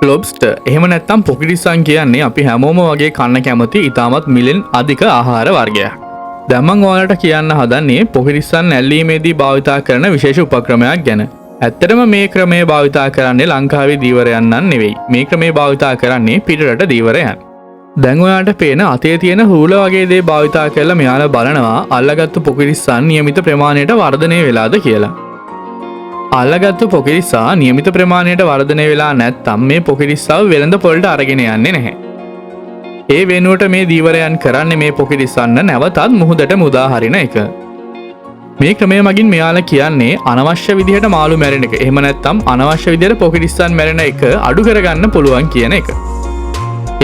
ලොබ්ස්ටර් එහෙම නැත්නම් පොකිරිස්සන් කියන්නේ අපි හැමෝම වගේ කන්න කැමති ඉතාමත් මිලෙන් අධික ආහාර වර්ගයක්. දැන් මම ඔයාලට කියන්න හදන්නේ පොකිරිස්සන් ඇල්ලීමේදී භාවිතා කරන විශේෂ උපක්‍රමයක් ගැන. ඇත්තටම මේ ක්‍රමය භාවිතා කරන්නේ ලංකාවේ දීවරයන් නම් නෙවෙයි. මේ ක්‍රමය භාවිතා කරන්නේ පිටරට දීවරයන්. දැන් ඔයාලට පේන අතේ තියෙන හූල වගේ දේ භාවිතා කරලා මෙයාලා බලනවා අල්ලගත්තු පොකිරිස්සන් නියමිත ප්‍රමාණයට වර්ධනය වෙලාද කියලා. අල්ලගත්තු පොකිරිස්සා නියමිත ප්‍රමාණයට වර්ධනය වෙලා නැත්නම් මේ පොකිරිස්සාව වෙළඳ පොළට අරගෙන යන්නේ නැහැ. ඒ වෙනුවට මේ දීවරයන් කරන්නේ මේ පොකිරිස්සන්න නැවතත් මුහුදට මුදා හරින එක. මේ ක්‍රමය මගින් මෙයාලා කියන්නේ අනවශ්‍ය විදිහට මාළු මැරෙන එක. එහෙම නැත්නම් අනවශ්‍ය විදිහට පොකිරිස්සන් මැරෙන එක අඩු කරගන්න පුළුවන් කියන එක.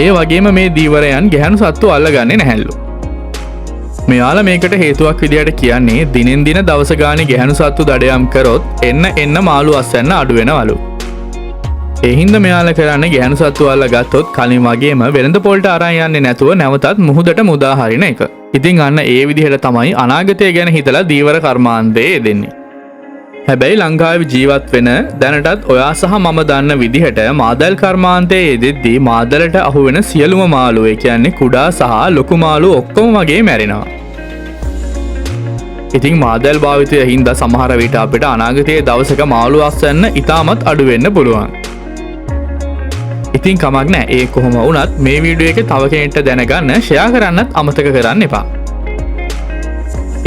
ඒ වගේම මේ දීවරයන් ගැහැණු සත්තු අල්ලගන්නේ නැහැලු. මෙයාලා මේකට හේතුවක් විදිහට කියන්නේ දිනෙන් දින දවස ගානේ ගැහැණු සත්තු දඩයම් කරොත් එන්න මාළු අස්වැන්න අඩු වෙනවලු. ඒ හින්දා මෙයාලා කරන්නේ ගැහැණු සත්තු අල්ලගත්තොත් කලින් වගේම වෙළඳ පොළට අරන් යන්නේ නැතුව නැවතත් මුහුදට මුදා හරින එක. ඉතින් අන්න ඒ විදිහට තමයි අනාගතය ගැන හිතලා දීවර කර්මාන්තේ යෙදෙන්නේ. හැබැයි ලංකාවේ ජීවත් වෙන දැනටත් ඔයා සහ මම දන්න විදිහට මාදල් කර්මාන්තයේ යෙදෙද්දී මාදලට අහු වෙන සියලුම මාළු ඒ කියන්නේ කුඩා සහ ලොකු මාළු ඔක්කොම වගේ මැරෙනවා. ඉතින් මාදල් භාවිතය හින්දා සමහර විට අපිට අනාගතයේ දවසක මාළු අස්වැන්න ඉතාමත් අඩු වෙන්න පුළුවන්. ඉතින් කමක් නැහැ. ඒ කොහොම වුණත් මේ වීඩියෝ එක තව කෙනෙක්ට දැනගන්න ෂෙයා කරන්නත් අමතක කරන්න එපා.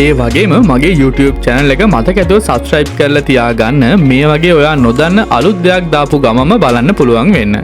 ඒ වගේම මගේ YouTube channel එක මතක ඇතුව subscribe කරලා තියාගන්න මේ වගේ ඔයා නොදන්න අලුත් දෙයක් දාපු ගමම බලන්න පුළුවන් වෙන්න.